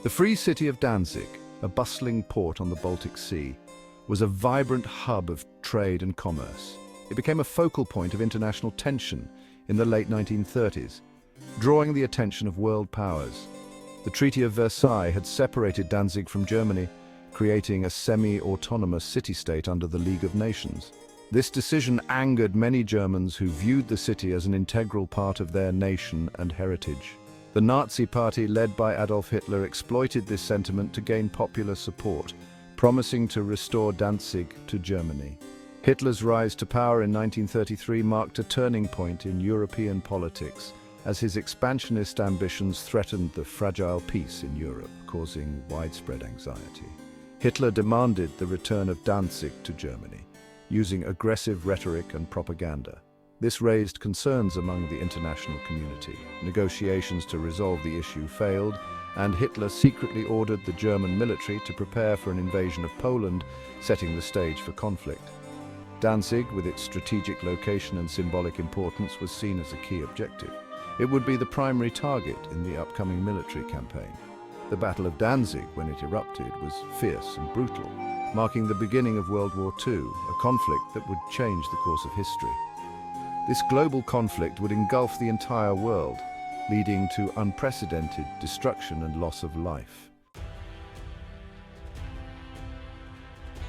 The free city of Danzig, a bustling port on the Baltic Sea, was a vibrant hub of trade and commerce. It became a focal point of international tension in the late 1930s, drawing the attention of world powers. The Treaty of Versailles had separated Danzig from Germany, creating a semi-autonomous city-state under the League of Nations. This decision angered many Germans who viewed the city as an integral part of their nation and heritage. The Nazi Party, led by Adolf Hitler, exploited this sentiment to gain popular support, promising to restore Danzig to Germany. Hitler's rise to power in 1933 marked a turning point in European politics, as his expansionist ambitions threatened the fragile peace in Europe, causing widespread anxiety. Hitler demanded the return of Danzig to Germany, using aggressive rhetoric and propaganda. This raised concerns among the international community. Negotiations to resolve the issue failed, and Hitler secretly ordered the German military to prepare for an invasion of Poland, setting the stage for conflict. Danzig, with its strategic location and symbolic importance, was seen as a key objective. It would be the primary target in the upcoming military campaign. The Battle of Danzig, when it erupted, was fierce and brutal, marking the beginning of World War II, a conflict that would change the course of history. This global conflict would engulf the entire world, leading to unprecedented destruction and loss of life.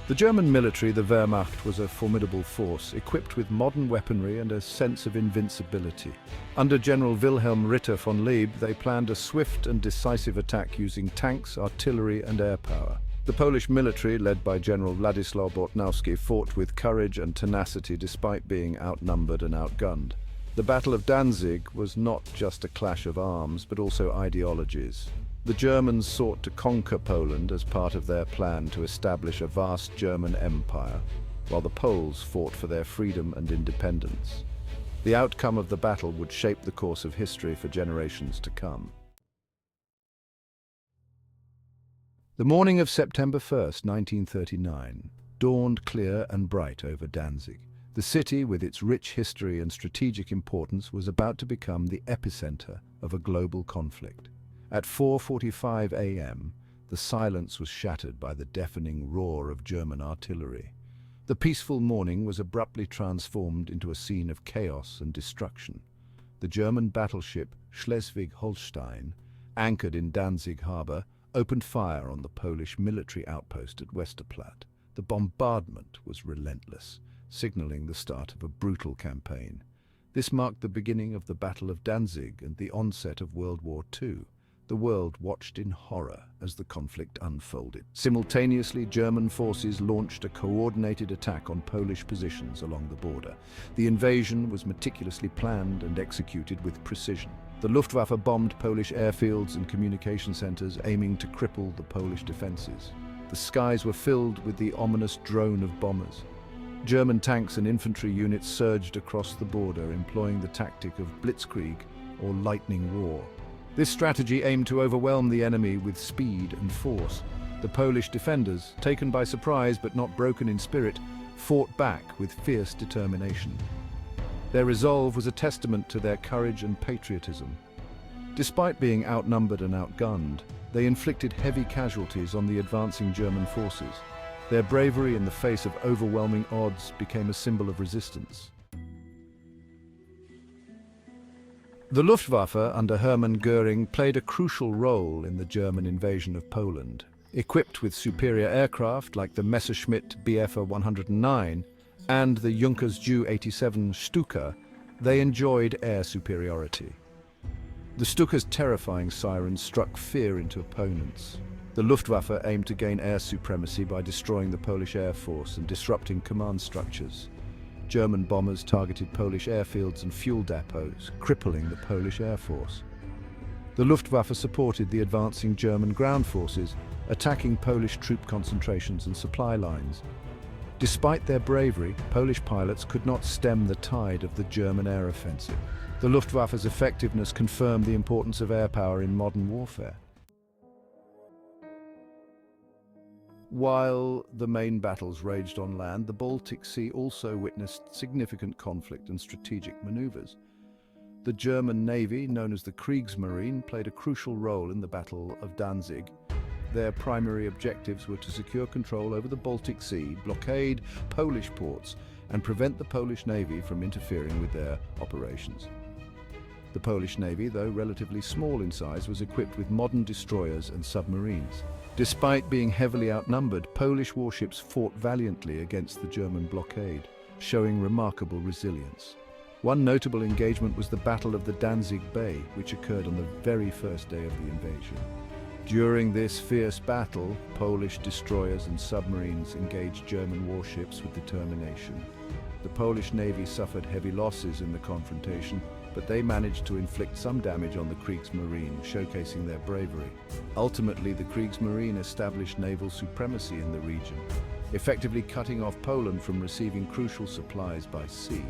The German military, the Wehrmacht, was a formidable force, equipped with modern weaponry and a sense of invincibility. Under General Wilhelm Ritter von Leeb, they planned a swift and decisive attack using tanks, artillery, and air power. The Polish military, led by General Władysław Bortnowski, fought with courage and tenacity despite being outnumbered and outgunned. The Battle of Danzig was not just a clash of arms, but also ideologies. The Germans sought to conquer Poland as part of their plan to establish a vast German empire, while the Poles fought for their freedom and independence. The outcome of the battle would shape the course of history for generations to come. The morning of September 1st, 1939, dawned clear and bright over Danzig. The city, with its rich history and strategic importance, was about to become the epicenter of a global conflict. At 4:45 a.m., the silence was shattered by the deafening roar of German artillery. The peaceful morning was abruptly transformed into a scene of chaos and destruction. The German battleship Schleswig-Holstein, anchored in Danzig harbor, opened fire on the Polish military outpost at Westerplatte. The bombardment was relentless, signaling the start of a brutal campaign. This marked the beginning of the Battle of Danzig and the onset of World War II. The world watched in horror as the conflict unfolded. Simultaneously, German forces launched a coordinated attack on Polish positions along the border. The invasion was meticulously planned and executed with precision. The Luftwaffe bombed Polish airfields and communication centers, aiming to cripple the Polish defenses. The skies were filled with the ominous drone of bombers. German tanks and infantry units surged across the border, employing the tactic of blitzkrieg, or lightning war. This strategy aimed to overwhelm the enemy with speed and force. The Polish defenders, taken by surprise but not broken in spirit, fought back with fierce determination. Their resolve was a testament to their courage and patriotism. Despite being outnumbered and outgunned, they inflicted heavy casualties on the advancing German forces. Their bravery in the face of overwhelming odds became a symbol of resistance. The Luftwaffe, under Hermann Göring, played a crucial role in the German invasion of Poland. Equipped with superior aircraft like the Messerschmitt Bf 109 and the Junkers Ju-87 Stuka, they enjoyed air superiority. The Stuka's terrifying sirens struck fear into opponents. The Luftwaffe aimed to gain air supremacy by destroying the Polish Air Force and disrupting command structures. German bombers targeted Polish airfields and fuel depots, crippling the Polish Air Force. The Luftwaffe supported the advancing German ground forces, attacking Polish troop concentrations and supply lines. Despite their bravery, Polish pilots could not stem the tide of the German air offensive. The Luftwaffe's effectiveness confirmed the importance of air power in modern warfare. While the main battles raged on land, the Baltic Sea also witnessed significant conflict and strategic maneuvers. The German Navy, known as the Kriegsmarine, played a crucial role in the Battle of Danzig. Their primary objectives were to secure control over the Baltic Sea, blockade Polish ports, and prevent the Polish Navy from interfering with their operations. The Polish Navy, though relatively small in size, was equipped with modern destroyers and submarines. Despite being heavily outnumbered, Polish warships fought valiantly against the German blockade, showing remarkable resilience. One notable engagement was the Battle of the Danzig Bay, which occurred on the very first day of the invasion. During this fierce battle, Polish destroyers and submarines engaged German warships with determination. The Polish Navy suffered heavy losses in the confrontation, but they managed to inflict some damage on the Kriegsmarine, showcasing their bravery. Ultimately, the Kriegsmarine established naval supremacy in the region, effectively cutting off Poland from receiving crucial supplies by sea,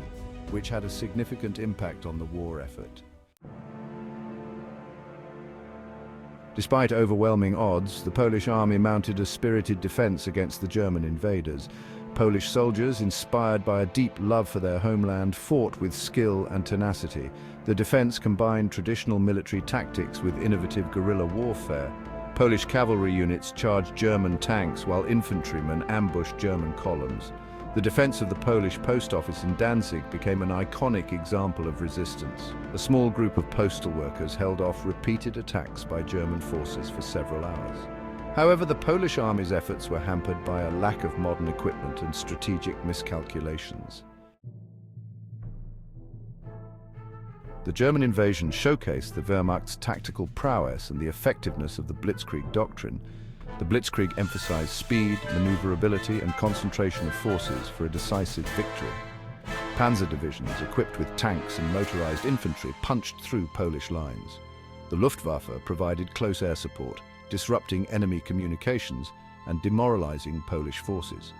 which had a significant impact on the war effort. Despite overwhelming odds, the Polish army mounted a spirited defense against the German invaders. Polish soldiers, inspired by a deep love for their homeland, fought with skill and tenacity. The defense combined traditional military tactics with innovative guerrilla warfare. Polish cavalry units charged German tanks while infantrymen ambushed German columns. The defense of the Polish post office in Danzig became an iconic example of resistance. A small group of postal workers held off repeated attacks by German forces for several hours. However, the Polish army's efforts were hampered by a lack of modern equipment and strategic miscalculations. The German invasion showcased the Wehrmacht's tactical prowess and the effectiveness of the Blitzkrieg doctrine. The Blitzkrieg emphasized speed, maneuverability, and concentration of forces for a decisive victory. Panzer divisions, equipped with tanks and motorized infantry, punched through Polish lines. The Luftwaffe provided close air support, disrupting enemy communications and demoralizing Polish forces.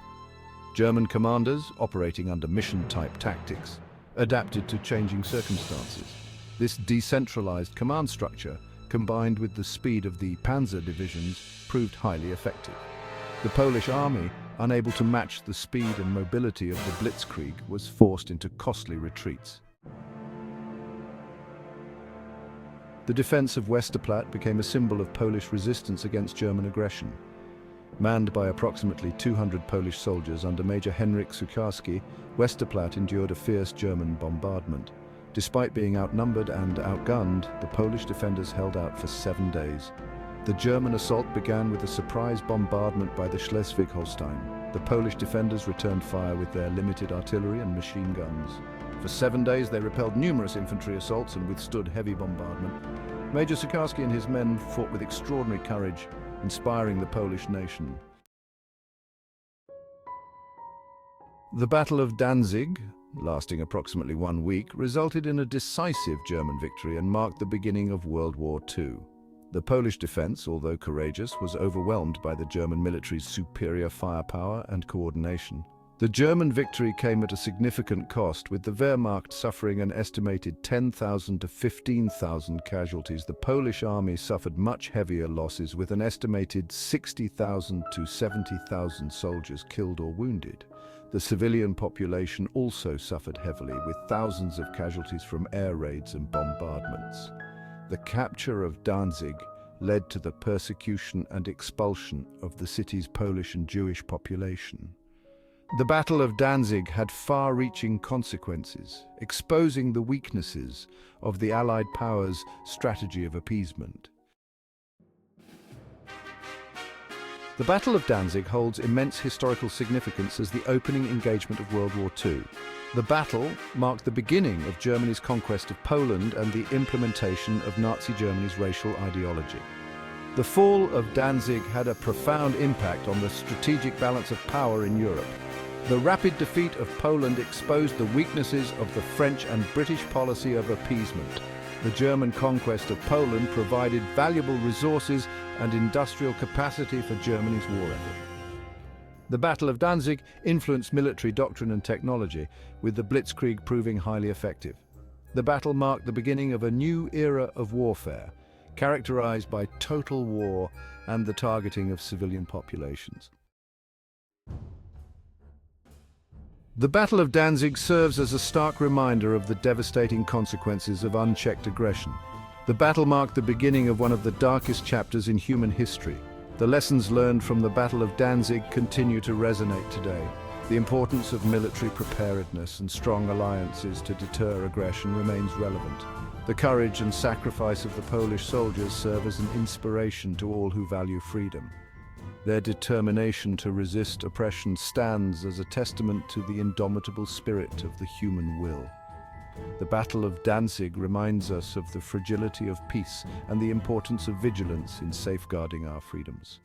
German commanders, operating under mission-type tactics, adapted to changing circumstances. This decentralized command structure, combined with the speed of the Panzer divisions, proved highly effective. The Polish army, unable to match the speed and mobility of the Blitzkrieg, was forced into costly retreats. The defense of Westerplatte became a symbol of Polish resistance against German aggression. Manned by approximately 200 Polish soldiers under Major Henryk Sucharski, Westerplatte endured a fierce German bombardment. Despite being outnumbered and outgunned, the Polish defenders held out for 7 days. The German assault began with a surprise bombardment by the Schleswig-Holstein. The Polish defenders returned fire with their limited artillery and machine guns. For 7 days, they repelled numerous infantry assaults and withstood heavy bombardment. Major Sucharski and his men fought with extraordinary courage, inspiring the Polish nation. The Battle of Danzig, lasting approximately 1 week, resulted in a decisive German victory and marked the beginning of World War II. The Polish defense, although courageous, was overwhelmed by the German military's superior firepower and coordination. The German victory came at a significant cost, with the Wehrmacht suffering an estimated 10,000 to 15,000 casualties. The Polish army suffered much heavier losses, with an estimated 60,000 to 70,000 soldiers killed or wounded. The civilian population also suffered heavily, with thousands of casualties from air raids and bombardments. The capture of Danzig led to the persecution and expulsion of the city's Polish and Jewish population. The Battle of Danzig had far-reaching consequences, exposing the weaknesses of the Allied powers' strategy of appeasement. The Battle of Danzig holds immense historical significance as the opening engagement of World War II. The battle marked the beginning of Germany's conquest of Poland and the implementation of Nazi Germany's racial ideology. The fall of Danzig had a profound impact on the strategic balance of power in Europe. The rapid defeat of Poland exposed the weaknesses of the French and British policy of appeasement. The German conquest of Poland provided valuable resources and industrial capacity for Germany's war effort. The Battle of Danzig influenced military doctrine and technology, with the Blitzkrieg proving highly effective. The battle marked the beginning of a new era of warfare, characterized by total war and the targeting of civilian populations. The Battle of Danzig serves as a stark reminder of the devastating consequences of unchecked aggression. The battle marked the beginning of one of the darkest chapters in human history. The lessons learned from the Battle of Danzig continue to resonate today. The importance of military preparedness and strong alliances to deter aggression remains relevant. The courage and sacrifice of the Polish soldiers serve as an inspiration to all who value freedom. Their determination to resist oppression stands as a testament to the indomitable spirit of the human will. The Battle of Danzig reminds us of the fragility of peace and the importance of vigilance in safeguarding our freedoms.